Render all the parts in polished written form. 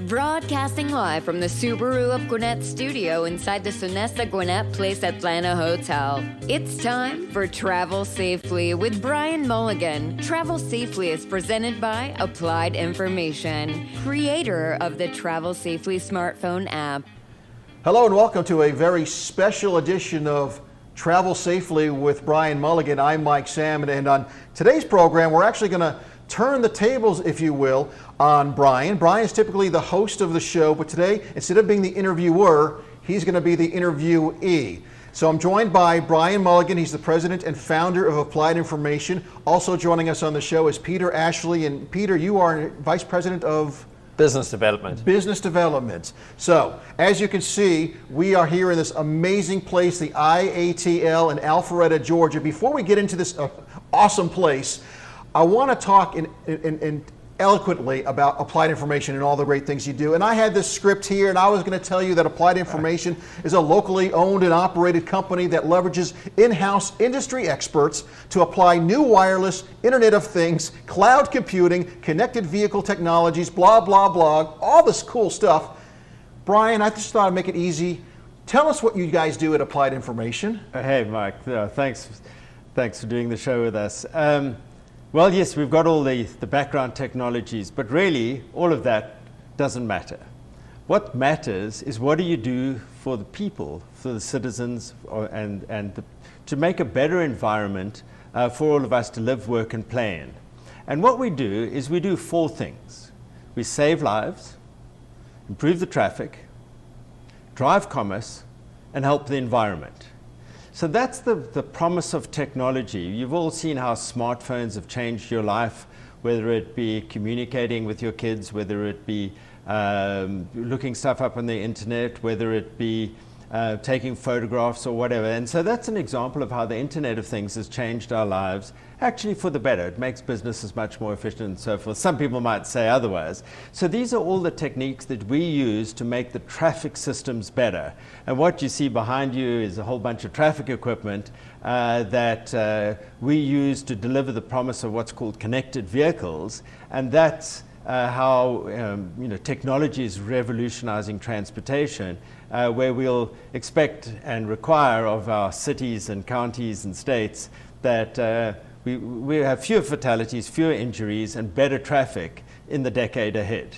Broadcasting live from the Subaru of Gwinnett studio inside the Sonesta Gwinnett Place Atlanta Hotel. It's time for Travel Safely with Bryan Mulligan. Travel Safely is presented by Applied Information, creator of the Travel Safely smartphone app. Hello and welcome to a very special edition of Travel Safely with Bryan Mulligan. I'm Mike Salmon, and on today's program we're actually going to turn the tables, if you will, on Bryan. Bryan is typically the host of the show, but today, instead of being the interviewer, he's going to be the interviewee. So I'm joined by Bryan Mulligan. He's the president and founder of Applied Information. Also joining us on the show is Peter Ashley. And Peter, you are vice president of Business Development. Business Development. So, as you can see, we are here in this amazing place, the iATL in Alpharetta, Georgia. Before we get into this awesome place, I want to talk in eloquently about Applied Information and all the great things you do. And I had this script here, and I was going to tell you that Applied Information is a locally owned and operated company that leverages in-house industry experts to apply new wireless, Internet of Things, cloud computing, connected vehicle technologies, blah, blah, blah, all this cool stuff. Bryan, I just thought I'd make it easy. Tell us what you guys do at Applied Information. Hey, Mike. Thanks for doing the show with us. Well, yes, we've got all the background technologies, but really all of that doesn't matter. What matters is what do you do for the people, for the citizens, to make a better environment for all of us to live, work, and play in. And what we do is we do four things. We save lives, improve the traffic, drive commerce, and help the environment. So that's the promise of technology. You've all seen how smartphones have changed your life, whether it be communicating with your kids, whether it be looking stuff up on the internet, whether it be taking photographs or whatever. And so that's an example of how the Internet of Things has changed our lives, actually for the better. It makes businesses much more efficient and so forth. Some people might say otherwise. So these are all the techniques that we use to make the traffic systems better. And what you see behind you is a whole bunch of traffic equipment that we use to deliver the promise of what's called connected vehicles. And that's how technology is revolutionizing transportation, where we'll expect and require of our cities and counties and states that we have fewer fatalities, fewer injuries, and better traffic in the decade ahead.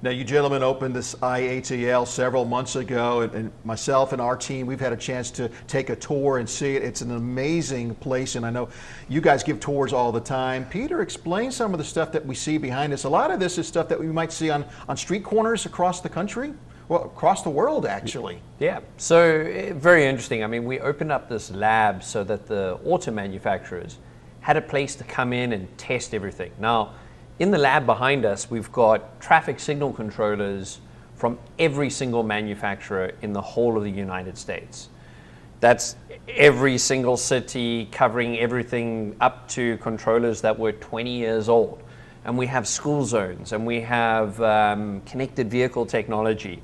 Now, you gentlemen opened this iATL several months ago, and myself and our team, we've had a chance to take a tour and see it. It's an amazing place, and I know you guys give tours all the time. Peter, explain some of the stuff that we see behind us. A lot of this is stuff that we might see on street corners across the country, well, across the world, actually. Yeah, so very interesting. I mean, we opened up this lab so that the auto manufacturers had a place to come in and test everything. Now, in the lab behind us, we've got traffic signal controllers from every single manufacturer in the whole of the United States. That's every single city, covering everything up to controllers that were 20 years old. And we have school zones, and we have connected vehicle technology.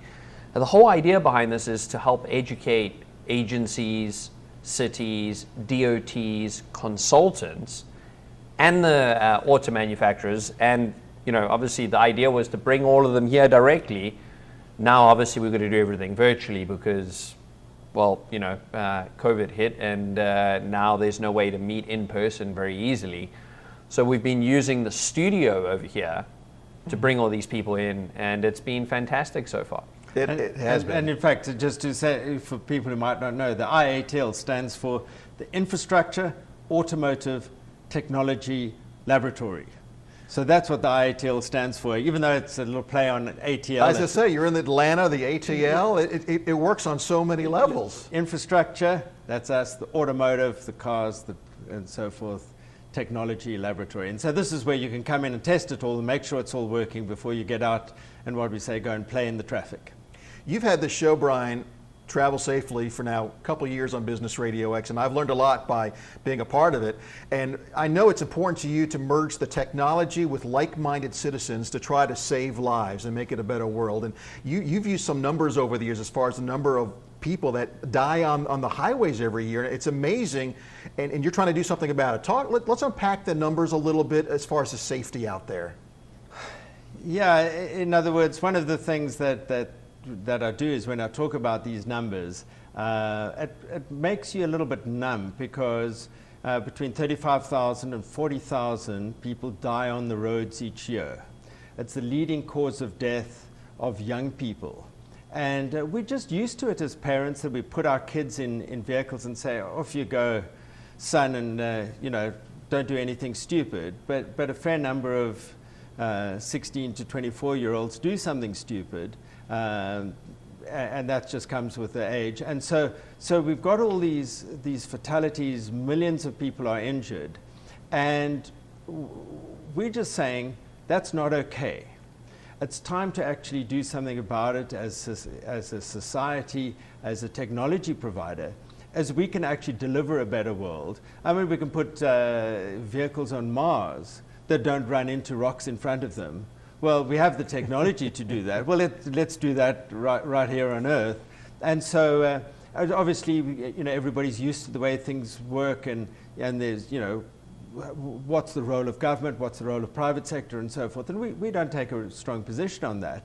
And the whole idea behind this is to help educate agencies, cities, DOTs, consultants, and the auto manufacturers. And obviously the idea was to bring all of them here directly. Now obviously we're going to do everything virtually because COVID hit, and now there's no way to meet in person very easily. So we've been using the studio over here to bring all these people in, and it's been fantastic so far. It has been. And in fact, just to say, for people who might not know, the iATL stands for the Infrastructure Automotive Technology Laboratory. So that's what the iATL stands for, even though it's a little play on ATL. As I say, you're in Atlanta, the ATL, it works on so many levels. Infrastructure, that's us, the automotive, the cars, and so forth, technology laboratory. And so this is where you can come in and test it all and make sure it's all working before you get out and, what we say, go and play in the traffic. You've had this show, Bryan, Travel Safely, for now a couple of years on Business RadioX, and I've learned a lot by being a part of it. And I know it's important to you to merge the technology with like-minded citizens to try to save lives and make it a better world. And you've used some numbers over the years as far as the number of people that die on the highways every year. It's amazing, and you're trying to do something about it. Let's unpack the numbers a little bit as far as the safety out there. Yeah, in other words, one of the things that I do is when I talk about these numbers, it makes you a little bit numb because between 35,000 and 40,000 people die on the roads each year. It's the leading cause of death of young people. And we're just used to it as parents that we put our kids in vehicles and say, off you go, son, and don't do anything stupid. But a fair number of 16 to 24-year-olds do something stupid, and that just comes with the age. And so we've got all these fatalities, millions of people are injured, and we're just saying that's not okay. It's time to actually do something about it as a society, as a technology provider, as we can actually deliver a better world. I mean, we can put vehicles on Mars that don't run into rocks in front of them. Well, we have the technology to do that. Well, let's do that right here on Earth. And so, obviously, everybody's used to the way things work, and there's, what's the role of government, what's the role of private sector, and so forth. And we don't take a strong position on that.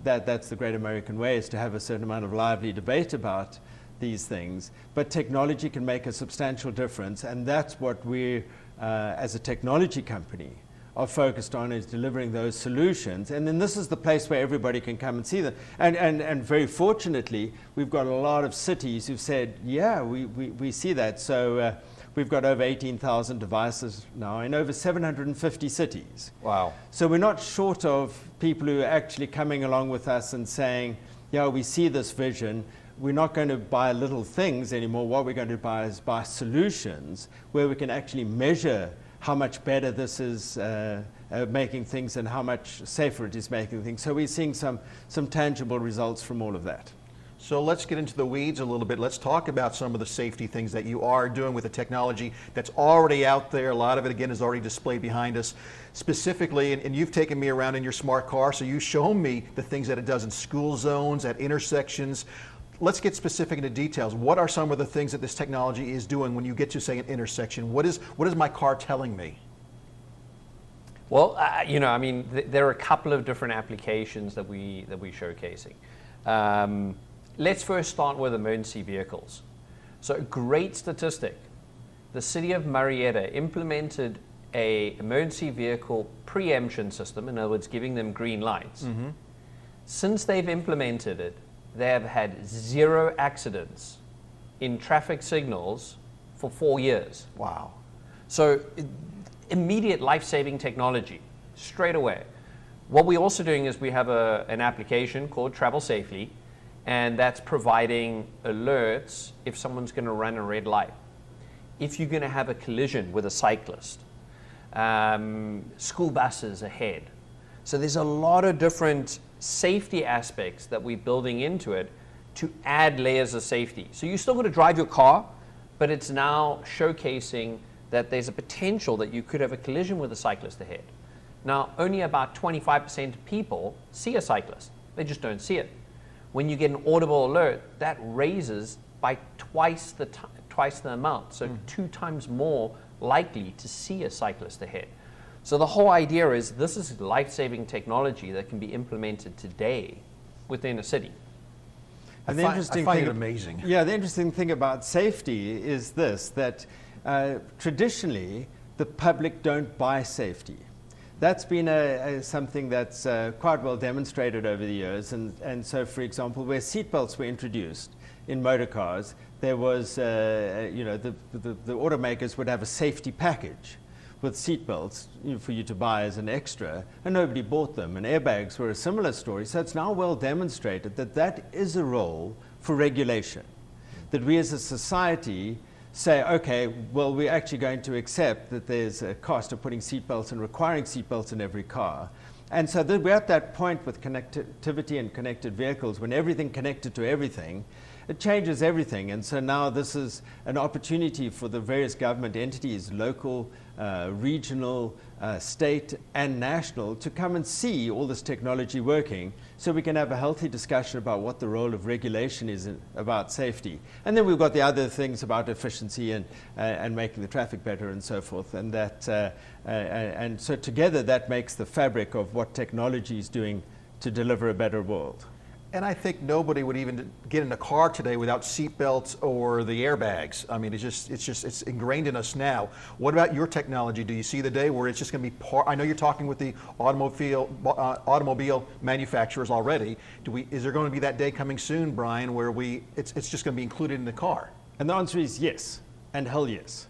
That's the great American way, is to have a certain amount of lively debate about these things. But technology can make a substantial difference, and that's what we're, as a technology company, are focused on, is delivering those solutions. And then this is the place where everybody can come and see them. And very fortunately, we've got a lot of cities who've said, yeah, we see that. So we've got over 18,000 devices now in over 750 cities. Wow. So we're not short of people who are actually coming along with us and saying, yeah, we see this vision. We're not going to buy little things anymore. What we're going to buy is solutions where we can actually measure how much better this is making things and how much safer it is making things. So we're seeing some tangible results from all of that. So let's get into the weeds a little bit. Let's talk about some of the safety things that you are doing with the technology that's already out there. A lot of it, again, is already displayed behind us. Specifically, and you've taken me around in your smart car, so you've shown me the things that it does in school zones, at intersections. Let's get specific into details. What are some of the things that this technology is doing when you get to, say, an intersection? What is my car telling me? Well, there are a couple of different applications that we're showcasing. Let's first start with emergency vehicles. So, great statistic. The city of Marietta implemented an emergency vehicle preemption system, in other words, giving them green lights. Mm-hmm. Since they've implemented it, they have had 0 accidents in traffic signals for 4 years. Wow. So immediate life-saving technology, straight away. What we're also doing is we have an application called TravelSafely, and that's providing alerts if someone's going to run a red light, if you're going to have a collision with a cyclist, school buses ahead. So there's a lot of different safety aspects that we're building into it to add layers of safety. So you're still going to drive your car, but it's now showcasing that there's a potential that you could have a collision with a cyclist ahead. Now, only about 25% of people see a cyclist. They just don't see it. When you get an audible alert, that raises by twice the amount, so 2 times more likely to see a cyclist ahead. So the whole idea is this is life-saving technology that can be implemented today within a city. And I find it amazing. Yeah, the interesting thing about safety is this, that traditionally the public don't buy safety. That's been something that's quite well demonstrated over the years. And so, for example, where seatbelts were introduced in motor cars, there was, the automakers would have a safety package with seatbelts for you to buy as an extra, and nobody bought them. And airbags were a similar story. So it's now well demonstrated that that is a role for regulation, that we as a society say, okay, well, we're actually going to accept that there's a cost of putting seatbelts and requiring seatbelts in every car. And so we're at that point with connectivity and connected vehicles, when everything connected to everything, it changes everything. And so now this is an opportunity for the various government entities, local, regional, state and national, to come and see all this technology working, so we can have a healthy discussion about what the role of regulation is about safety. And then we've got the other things about efficiency and making the traffic better and so forth. And and so together that makes the fabric of what technology is doing to deliver a better world. And I think nobody would even get in a car today without seatbelts or the airbags. I mean, it's ingrained in us now. What about your technology? Do you see the day where it's just going to be part? I know you're talking with the automobile manufacturers already. Is there going to be that day coming soon, Bryan, where it's just going to be included in the car? And the answer is yes, and hell yes.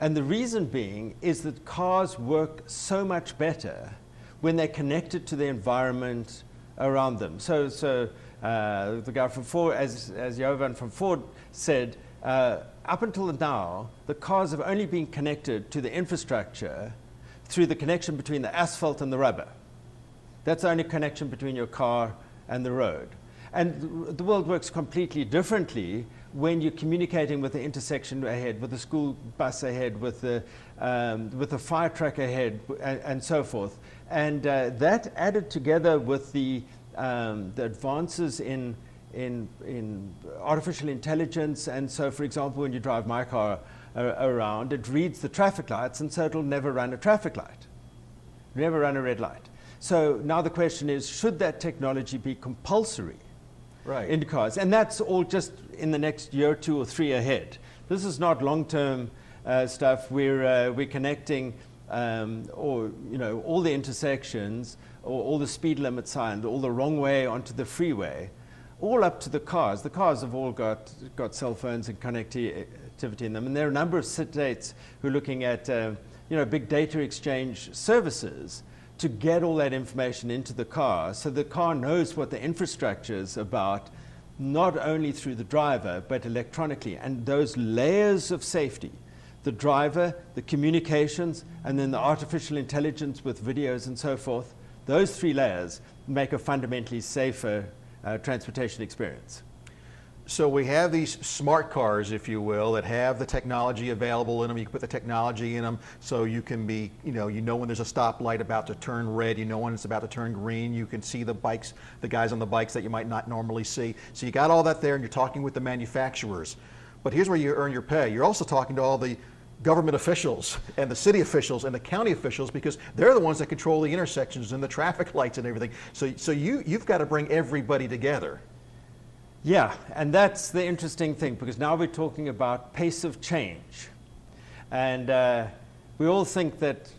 And the reason being is that cars work so much better when they're connected to the environment around them. So the guy from Ford, as Jovan from Ford said, up until now, the cars have only been connected to the infrastructure through the connection between the asphalt and the rubber. That's the only connection between your car and the road. And the world works completely differently when you're communicating with the intersection ahead, with the school bus ahead, with the fire truck ahead, and so forth. And that added together with the advances in artificial intelligence. And so, for example, when you drive my car around, it reads the traffic lights, and so it'll never run a traffic light, never run a red light. So now the question is, should that technology be compulsory? Right. In cars, and that's all just in the next year, 2 or 3 ahead. This is not long-term stuff. We're connecting, all the intersections, or all the speed limit signs, all the wrong way onto the freeway, all up to the cars. The cars have all got cell phones and connectivity in them, and there are a number of states who are looking at big data exchange services to get all that information into the car, so the car knows what the infrastructure is about, not only through the driver, but electronically. And those layers of safety, the driver, the communications, and then the artificial intelligence with videos and so forth, those 3 layers make a fundamentally safer transportation experience. So we have these smart cars, if you will, that have the technology available in them. You can put the technology in them so you can be, you know when there's a stoplight about to turn red, you know when it's about to turn green. You can see the bikes, the guys on the bikes that you might not normally see. So you got all that there, and you're talking with the manufacturers. But here's where you earn your pay. You're also talking to all the government officials and the city officials and the county officials, because they're the ones that control the intersections and the traffic lights and everything. So you've got to bring everybody together. Yeah, and that's the interesting thing, because now we're talking about pace of change. And we all think that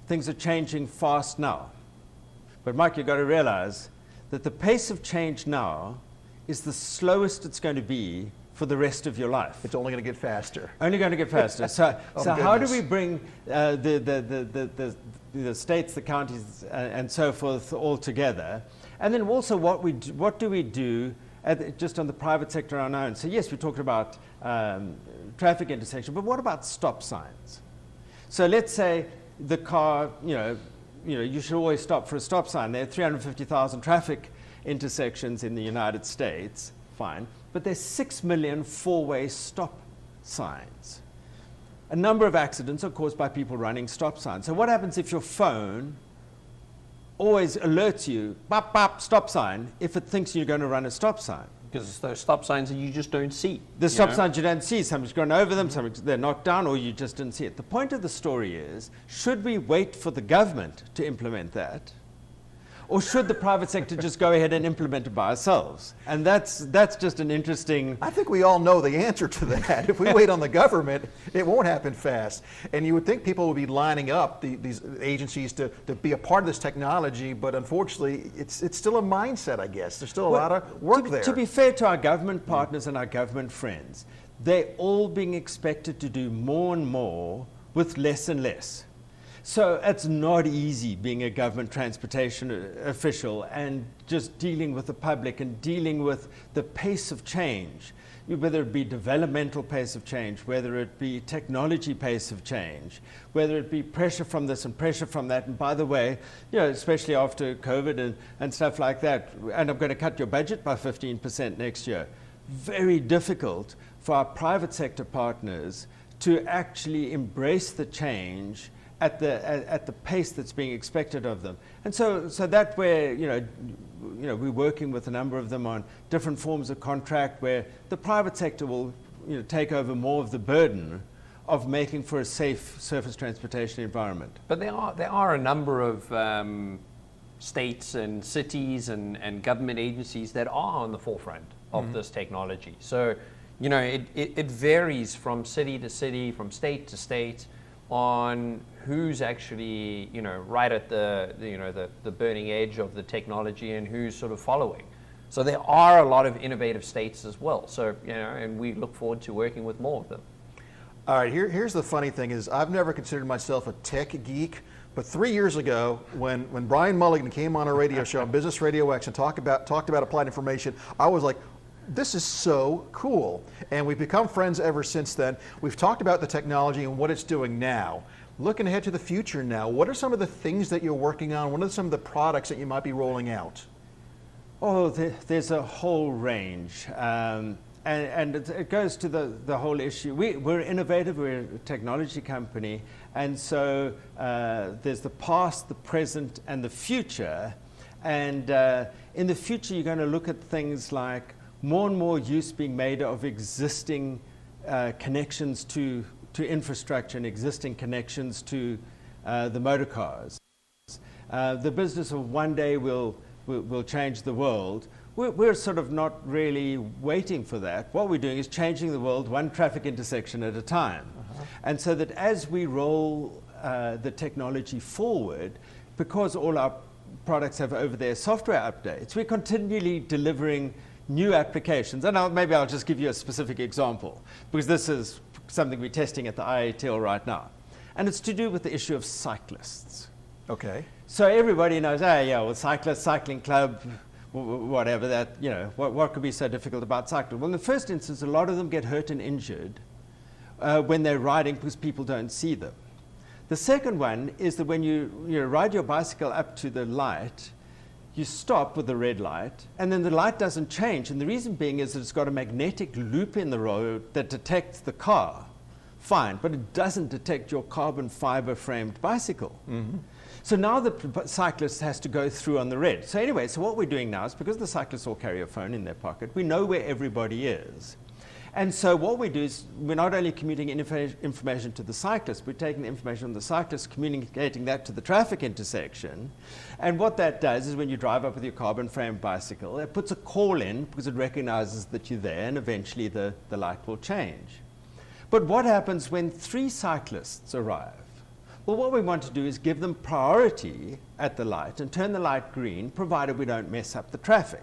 things are changing fast now. But Mike, you've got to realize that the pace of change now is the slowest it's going to be for the rest of your life. It's only going to get faster. Only going to get faster. So how do we bring the states, the counties, and so forth all together? And then also what do we do just on the private sector on our own? So yes, we talked about traffic intersection, but what about stop signs? So let's say the car, you should always stop for a stop sign. There are 350,000 traffic intersections in the United States, fine, but there's 6 million 4-way stop signs. A number of accidents are caused by people running stop signs. So what happens if your phone always alerts you, bop, bop, stop sign, if it thinks you're going to run a stop sign? Because it's those stop signs that you just don't see. The stop signs you don't see. Somebody's gone over them, they're knocked down, or you just didn't see it. The point of the story is, should we wait for the government to implement that? Or should the private sector just go ahead and implement it by ourselves? And that's just an interesting... I think we all know the answer to that. If we wait on the government, it won't happen fast. And you would think people would be lining up, these agencies, to be a part of this technology, but unfortunately, it's still a mindset, I guess. There's still a lot of work there. To be fair to our government partners and our government friends, they're all being expected to do more and more with less and less. So it's not easy being a government transportation official and just dealing with the public and dealing with the pace of change, whether it be developmental pace of change, whether it be technology pace of change, whether it be pressure from this and pressure from that. And by the way, especially after COVID and stuff like that, and I'm going to cut your budget by 15% next year. very difficult for our private sector partners to actually embrace the change at the pace that's being expected of them. And so that where, we're working with a number of them on different forms of contract where the private sector will take over more of the burden of making for a safe surface transportation environment. But there are a number of states and cities and government agencies that are on the forefront of this technology. So, it varies from city to city, from state to state, on who's actually, right at the burning edge of the technology and who's sort of following. So there are a lot of innovative states as well. So, and we look forward to working with more of them. All right, here's the funny thing is I've never considered myself a tech geek, but 3 years ago when Bryan Mulligan came on a radio show on Business RadioX and talked about applied information, I was like, this is so cool. And we've become friends ever since then. We've talked about the technology and what it's doing now. Looking ahead to the future now, what are some of the things that you're working on? What are some of the products that you might be rolling out? Oh, there's a whole range. And it goes to the whole issue. We're innovative, we're a technology company, and so there's the past, the present, and the future. And in the future, you're going to look at things like more and more use being made of existing connections to infrastructure and existing connections to the motor cars. The business of one day will change the world. We're sort of not really waiting for that. What we're doing is changing the world one traffic intersection at a time. And so that as we roll the technology forward, because all our products have over-the-air software updates, we're continually delivering new applications. And maybe I'll just give you a specific example, because this is something we're testing at the iATL right now. And it's to do with the issue of cyclists. Okay. So everybody knows, cyclists, cycling club, whatever that, what could be so difficult about cycling? Well, in the first instance, a lot of them get hurt and injured when they're riding because people don't see them. The second one is that when you ride your bicycle up to the light, you stop with the red light, and then the light doesn't change. And the reason being is that it's got a magnetic loop in the road that detects the car. Fine, but it doesn't detect your carbon fiber framed bicycle. Mm-hmm. So now the cyclist has to go through on the red. So anyway, what we're doing now is, because the cyclists all carry a phone in their pocket, we know where everybody is. And so what we do is we're not only communicating information to the cyclist, we're taking the information from the cyclist, communicating that to the traffic intersection. And what that does is when you drive up with your carbon frame bicycle, it puts a call in because it recognizes that you're there, and eventually the light will change. But what happens when 3 cyclists arrive? Well, what we want to do is give them priority at the light and turn the light green, provided we don't mess up the traffic.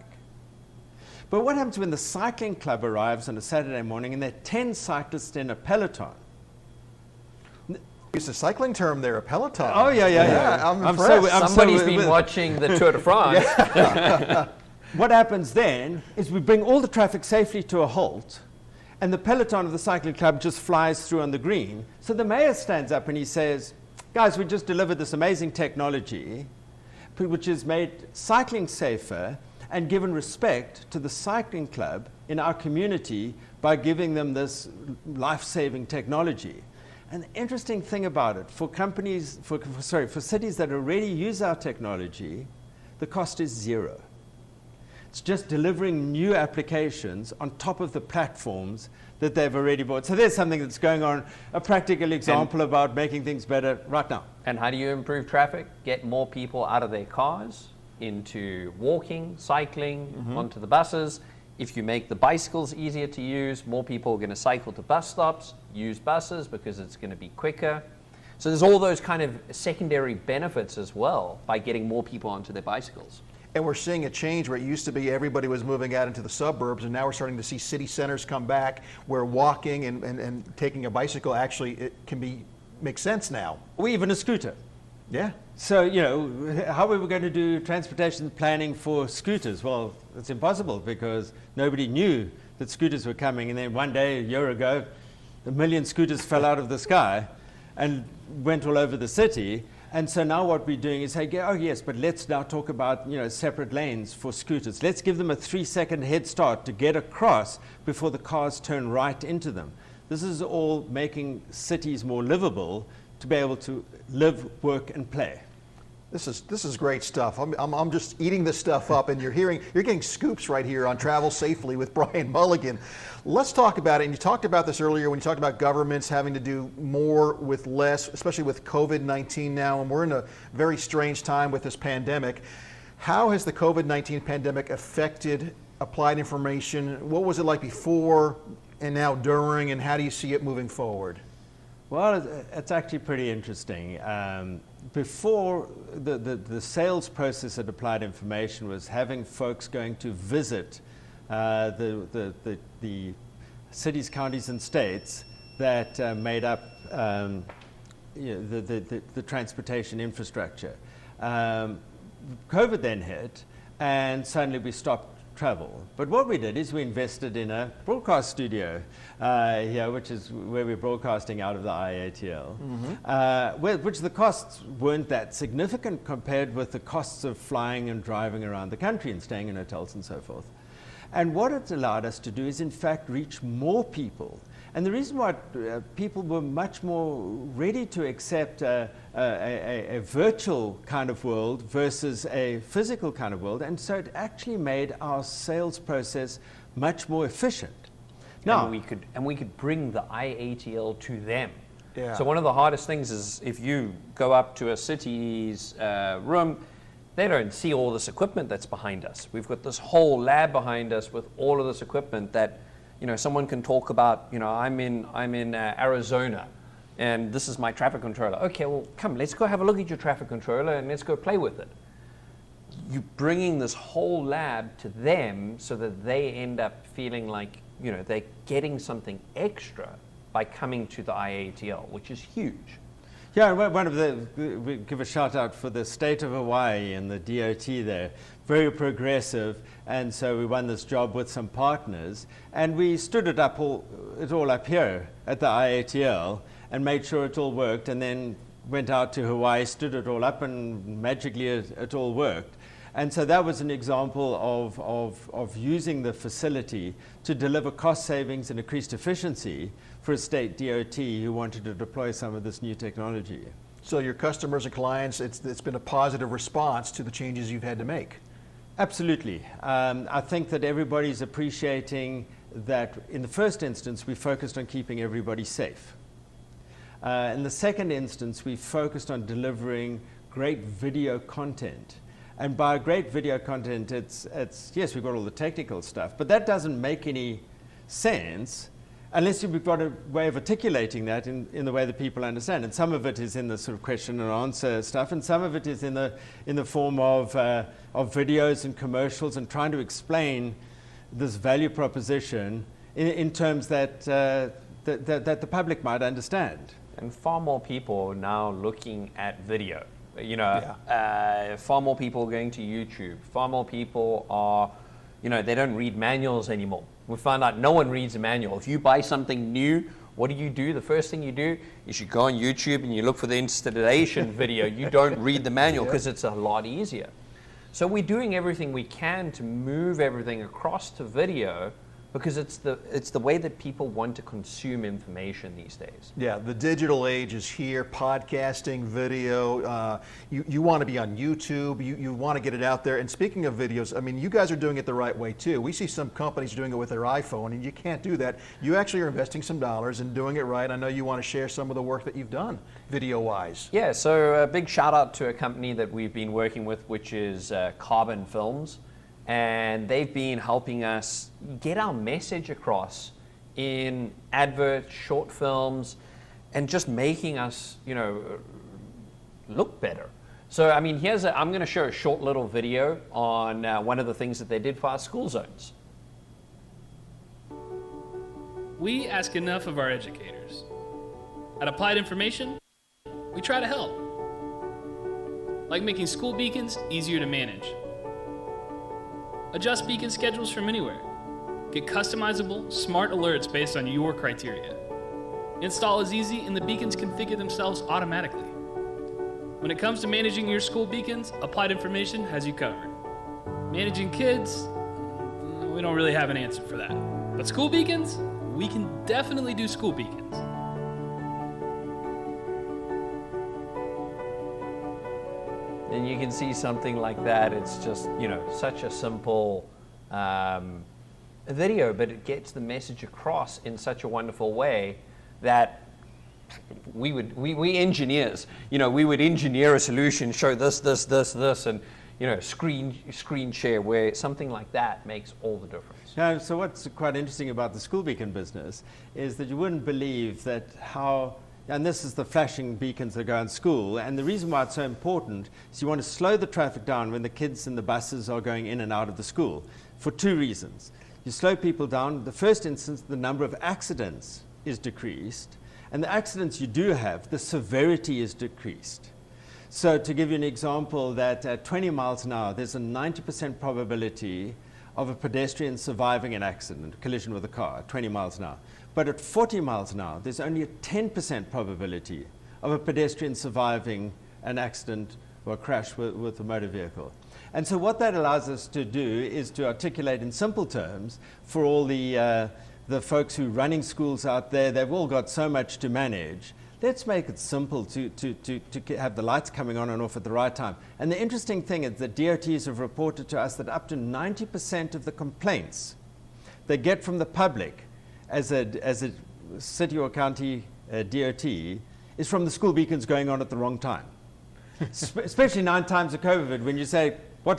But what happens when the cycling club arrives on a Saturday morning and there are 10 cyclists in a peloton? It's a cycling term there, a peloton. Oh, yeah. I'm impressed. Somebody's been watching the Tour de France. What happens then is we bring all the traffic safely to a halt, and the peloton of the cycling club just flies through on the green. So the mayor stands up and he says, guys, we just delivered this amazing technology which has made cycling safer and given respect to the cycling club in our community by giving them this life-saving technology. And the interesting thing about it, for companies, for cities that already use our technology, the cost is zero. It's just delivering new applications on top of the platforms that they've already bought. So there's something that's going on, a practical example about making things better right now. And how do you improve traffic? Get more people out of their cars into walking, cycling, onto the buses. If you make the bicycles easier to use, more people are going to cycle to bus stops, use buses because it's going to be quicker. So there's all those kind of secondary benefits as well by getting more people onto their bicycles. And we're seeing a change where it used to be everybody was moving out into the suburbs, and now we're starting to see city centers come back where walking and taking a bicycle actually it can make sense now. Or even a scooter. Yeah. So, how are we going to do transportation planning for scooters? Well, it's impossible because nobody knew that scooters were coming. And then one day, a year ago, 1 million scooters fell out of the sky and went all over the city. And so now what we're doing is say, oh yes, but let's now talk about separate lanes for scooters. Let's give them a 3-second head start to get across before the cars turn right into them. This is all making cities more livable to be able to live, work, and play. This is great stuff. I'm just eating this stuff up, and you're getting scoops right here on Travel Safely with Bryan Mulligan. Let's talk about it. And you talked about this earlier when you talked about governments having to do more with less, especially with COVID-19 now, and we're in a very strange time with this pandemic. How has the COVID-19 pandemic affected applied information? What was it like before and now during, and how do you see it moving forward? Well, it's actually pretty interesting. Before, the sales process at Applied Information was having folks going to visit the cities, counties, and states that made up the transportation infrastructure. COVID then hit, and suddenly we stopped travel. But what we did is we invested in a broadcast studio here, which is where we're broadcasting out of the iATL, which the costs weren't that significant compared with the costs of flying and driving around the country and staying in hotels and so forth. And what it allowed us to do is, in fact, reach more people. And the reason why people were much more ready to accept a virtual kind of world versus a physical kind of world, and so it actually made our sales process much more efficient. Now, and we could bring the iATL to them. Yeah. So one of the hardest things is if you go up to a city's room, they don't see all this equipment that's behind us. We've got this whole lab behind us with all of this equipment that, someone can talk about, I'm in Arizona, and this is my traffic controller. Okay, well, come, let's go have a look at your traffic controller and let's go play with it. You're bringing this whole lab to them so that they end up feeling like, they're getting something extra by coming to the iATL, which is huge. Yeah, we give a shout out for the state of Hawaii and the DOT there. Very progressive, and so we won this job with some partners, and we stood it all up here at the iATL and made sure it all worked, and then went out to Hawaii, stood it all up, and magically it all worked. And so that was an example of using the facility to deliver cost savings and increased efficiency for a state DOT who wanted to deploy some of this new technology. So your customers and clients, it's been a positive response to the changes you've had to make. Absolutely. I think that everybody's appreciating that in the first instance, we focused on keeping everybody safe. In the second instance, we focused on delivering great video content. And by great video content, it's yes, we've got all the technical stuff, but that doesn't make any sense unless we've got a way of articulating that in the way that people understand. And some of it is in the sort of question and answer stuff, and some of it is in the form of videos and commercials and trying to explain this value proposition in terms that the public might understand. And far more people are now looking at video. Far more people are going to YouTube. Far more people are, they don't read manuals anymore. We found out no one reads a manual. If you buy something new, what do? The first thing you do is you go on YouTube and you look for the installation video. You don't read the manual because it's a lot easier. So we're doing everything we can to move everything across to video because it's the way that people want to consume information these days. Yeah, the digital age is here, podcasting, video. You want to be on YouTube, you want to get it out there. And speaking of videos, I mean, you guys are doing it the right way too. We see some companies doing it with their iPhone, and you can't do that. You actually are investing some dollars and doing it right. I know you want to share some of the work that you've done video-wise. Yeah, so a big shout out to a company that we've been working with, which is Carbon Films. And they've been helping us get our message across in adverts, short films, and just making us, look better. So, I mean, I'm going to show a short little video on one of the things that they did for our school zones. We ask enough of our educators. At Applied Information, we try to help. Like making school beacons easier to manage. Adjust beacon schedules from anywhere. Get customizable, smart alerts based on your criteria. Install is easy and the beacons configure themselves automatically. When it comes to managing your school beacons, Applied Information has you covered. Managing kids, we don't really have an answer for that. But school beacons, we can definitely do school beacons. And you can see something like that. It's just, such a simple video, but it gets the message across in such a wonderful way that we engineers, we would engineer a solution, show this, and screen share, where something like that makes all the difference. Now, so what's quite interesting about the school beacon business is that you wouldn't believe that and this is the flashing beacons that go in school, and the reason why it's so important is you want to slow the traffic down when the kids and the buses are going in and out of the school for two reasons. You slow people down. In the first instance, the number of accidents is decreased, and the accidents you do have, the severity is decreased. So to give you an example, that at 20 miles an hour, there's a 90% probability of a pedestrian surviving an accident, collision with a car at 20 miles an hour. But at 40 miles an hour, there's only a 10% probability of a pedestrian surviving an accident or a crash with a motor vehicle. And so what that allows us to do is to articulate in simple terms for all the folks who are running schools out there. They've all got so much to manage. Let's make it simple to have the lights coming on and off at the right time. And the interesting thing is that DOTs have reported to us that up to 90% of the complaints they get from the public as a city or county DOT is from the school beacons going on at the wrong time. Especially 9 times of COVID, when you say, what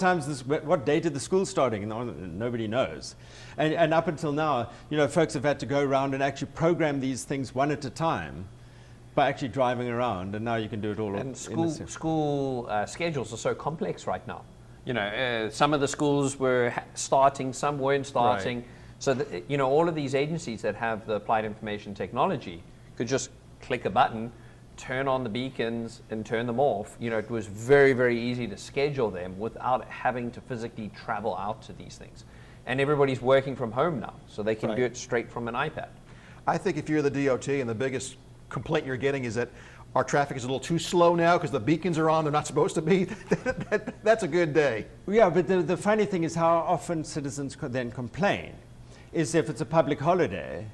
date did the school starting? And nobody knows. And up until now, folks have had to go around and actually program these things one at a time by actually driving around, and now you can do it all. And school schedules are so complex right now. Some of the schools were starting, some weren't starting. Right. So that, all of these agencies that have the applied information technology could just click a button, turn on the beacons, and turn them off. It was very, very easy to schedule them without having to physically travel out to these things. And everybody's working from home now, so they can do it straight from an iPad. I think if you're the DOT and the biggest complaint you're getting is that our traffic is a little too slow now because the beacons are on, they're not supposed to be, that's a good day. Yeah, but the funny thing is how often citizens then complain is if it's a public holiday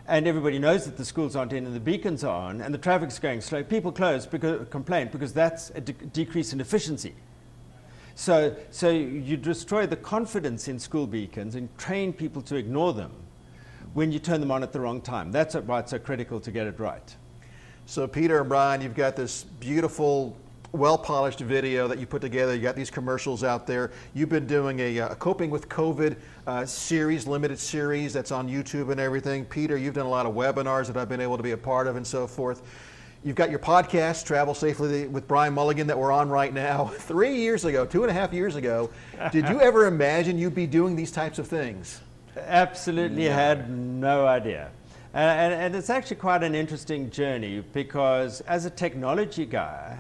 and everybody knows that the schools aren't in and the beacons are on and the traffic's going slow, people complain because that's a decrease in efficiency. So you destroy the confidence in school beacons and train people to ignore them when you turn them on at the wrong time. That's why it's so critical to get it right. So Peter and Bryan, you've got this beautiful, well-polished video that you put together. You got these commercials out there. You've been doing a Coping with COVID series, limited series that's on YouTube and everything. Peter, you've done a lot of webinars that I've been able to be a part of and so forth. You've got your podcast, Travel Safely with Bryan Mulligan, that we're on right now. 3 years ago, 2.5 years ago, did you ever imagine you'd be doing these types of things? Absolutely had no idea. And it's actually quite an interesting journey because as a technology guy,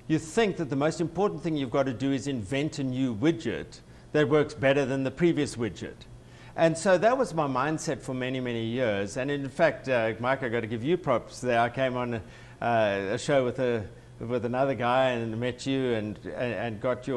you think that the most important thing you've got to do is invent a new widget that works better than the previous widget. And so that was my mindset for many, many years. And in fact, Mike, I got to give you props there. I came on a show with another guy and met you and got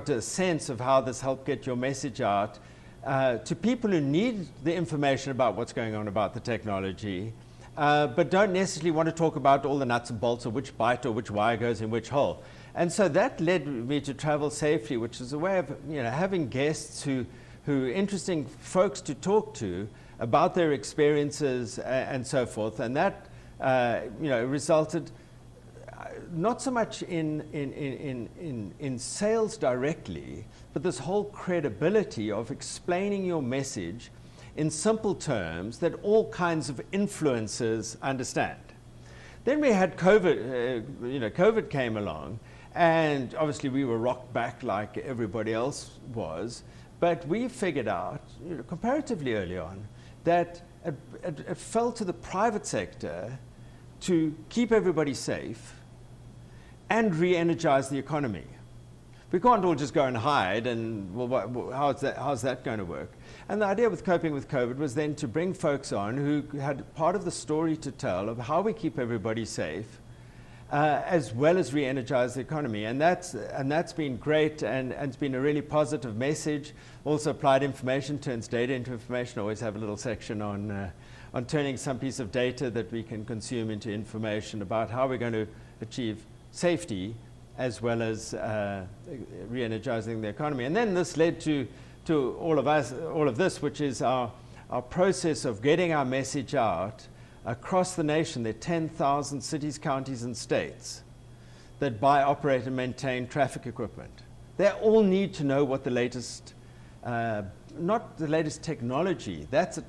a sense of how this helped get your message out to people who need the information about what's going on about the technology, but don't necessarily want to talk about all the nuts and bolts of which byte or which wire goes in which hole. And so that led me to Travel Safely, which is a way of having guests who interesting folks to talk to about their experiences and so forth. And that resulted not so much in sales directly, but this whole credibility of explaining your message in simple terms that all kinds of influencers understand. Then we had COVID, COVID came along, and obviously we were rocked back like everybody else was, but we figured out, comparatively early on, that it fell to the private sector to keep everybody safe and re-energize the economy. We can't all just go and hide, and how's that going to work? And the idea with Coping with COVID was then to bring folks on who had part of the story to tell of how we keep everybody safe, as well as re-energize the economy. And that's been great, and it's been a really positive message. Also, applied information turns data into information. I always have a little section on turning some piece of data that we can consume into information about how we're going to achieve safety as well as re-energizing the economy. And then this led to all of this, which is our process of getting our message out across the nation. There are 10,000 cities, counties, and states that buy, operate, and maintain traffic equipment. They all need to know what the latest, not the latest technology. That's a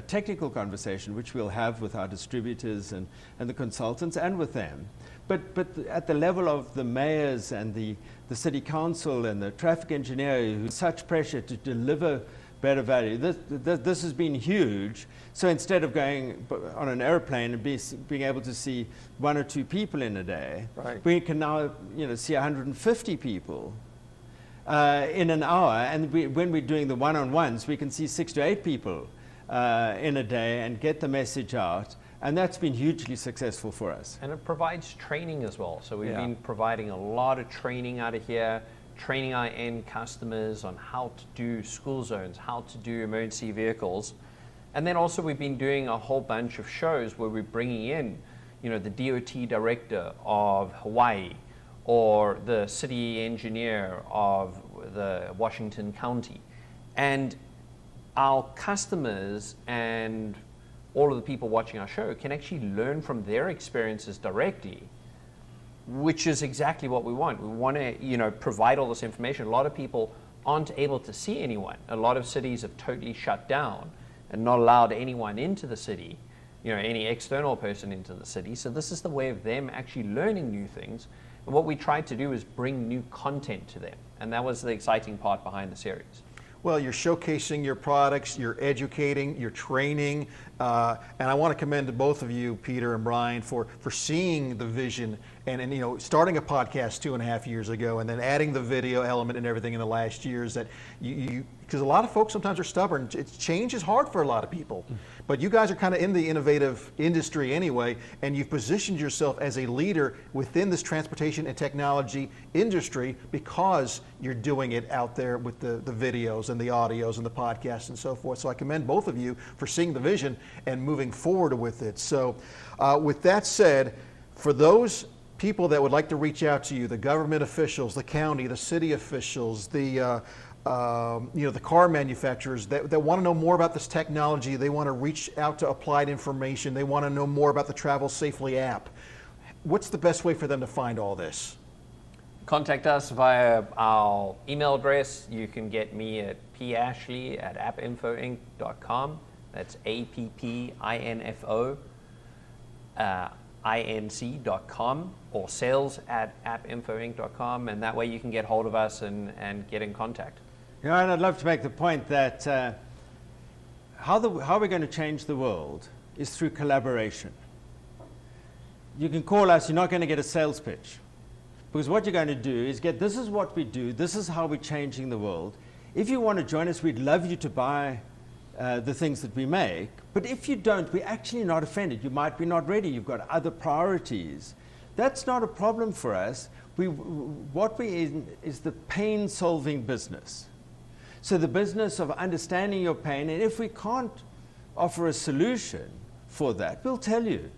technical conversation which we'll have with our distributors and the consultants and with them. But at the level of the mayors and the city council and the traffic engineer, who's such pressure to deliver better value, this has been huge. So instead of going on an airplane and being able to see 1 or 2 people in a day, right, we can now see 150 people in an hour. And when we're doing the one-on-ones, we can see 6 to 8 people in a day and get the message out. And that's been hugely successful for us. And it provides training as well. So we've been providing a lot of training out of here, training our end customers on how to do school zones, how to do emergency vehicles. And then also we've been doing a whole bunch of shows where we're bringing in, the DOT director of Hawaii or the city engineer of the Washington County. And our customers and all of the people watching our show can actually learn from their experiences directly, which is exactly what we want. We want to, provide all this information. A lot of people aren't able to see anyone. A lot of cities have totally shut down and not allowed anyone into the city, any external person into the city. So this is the way of them actually learning new things. And what we tried to do is bring new content to them. And that was the exciting part behind the series. Well, you're showcasing your products, you're educating, you're training, and I want to commend both of you, Peter and Bryan, for seeing the vision and starting a podcast 2.5 years ago, and then adding the video element and everything in the last years. That because a lot of folks sometimes are stubborn. Change is hard for a lot of people, but you guys are kind of in the innovative industry anyway, and you've positioned yourself as a leader within this transportation and technology industry because you're doing it out there with the videos and the audios and the podcasts and so forth. So I commend both of you for seeing the vision and moving forward with it. So with that said, for those people that would like to reach out to you, the government officials, the county, the city officials, the car manufacturers that want to know more about this technology, they want to reach out to Applied Information, they want to know more about the TravelSafely app. What's the best way for them to find all this? Contact us via our email address. You can get me at pashley@appinfoinc.com. That's APPINFO inc.com, or sales@appinfoinc.com, and that way you can get hold of us and get in contact. And I'd love to make the point that how we're going to change the world is through collaboration. You can call us, you're not going to get a sales pitch. Because what you're going to do is this is what we do, this is how we're changing the world. If you want to join us, we'd love you to buy the things that we make. But if you don't, we're actually not offended. You might be not ready. You've got other priorities. That's not a problem for us. What we're in is the pain-solving business. So the business of understanding your pain, and if we can't offer a solution for that, we'll tell you.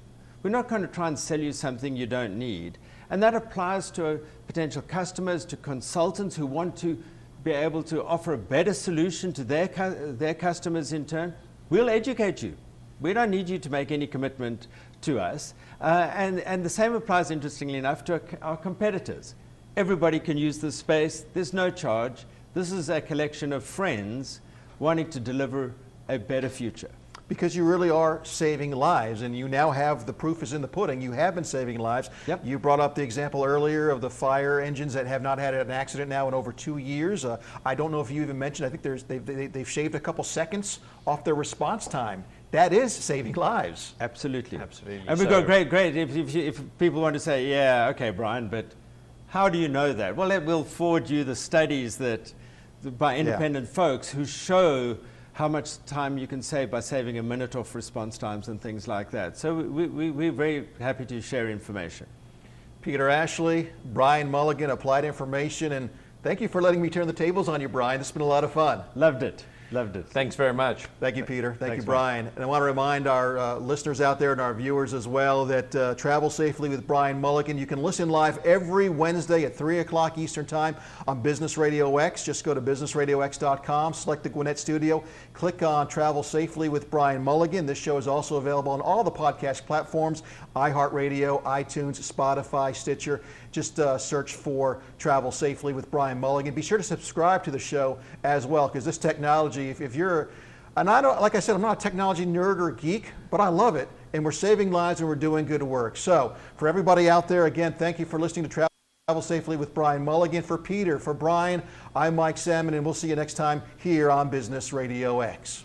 We're not going to try and sell you something you don't need. And that applies to potential customers, to consultants who want to be able to offer a better solution to their customers in turn. We'll educate you. We don't need you to make any commitment to us. And the same applies, interestingly enough, to our competitors. Everybody can use this space. There's no charge. This is a collection of friends wanting to deliver a better future. Because you really are saving lives, and you now have the proof is in the pudding. You have been saving lives. Yep. You brought up the example earlier of the fire engines that have not had an accident now in over 2 years. I don't know if you even mentioned, I think they've shaved a couple seconds off their response time. That is saving lives. Absolutely. Absolutely. And we've got great. If people want to say, yeah, okay, Bryan, but how do you know that? Well, we'll forward you the studies by independent folks who show how much time you can save by saving a minute off response times and things like that. So we're very happy to share information. Peter Ashley, Bryan Mulligan, Applied Information, and thank you for letting me turn the tables on you, Bryan. This has been a lot of fun. Loved it. Loved it. Thanks very much. Thank you, Peter. Thank you, Thanks, Bryan. And I want to remind our listeners out there and our viewers as well that Travel Safely with Bryan Mulligan, you can listen live every Wednesday at 3 o'clock Eastern Time on Business Radio X. Just go to businessradiox.com, select the Gwinnett Studio, click on Travel Safely with Bryan Mulligan. This show is also available on all the podcast platforms, iHeartRadio, iTunes, Spotify, Stitcher. Just search for Travel Safely with Bryan Mulligan. Be sure to subscribe to the show as well, because this technology, if you're, and I don't, like I said, I'm not a technology nerd or geek, but I love it, and we're saving lives and we're doing good work. So for everybody out there, again, thank you for listening to Travel Safely with Bryan Mulligan. For Peter, for Bryan, I'm Mike Salmon, and we'll see you next time here on Business Radio X.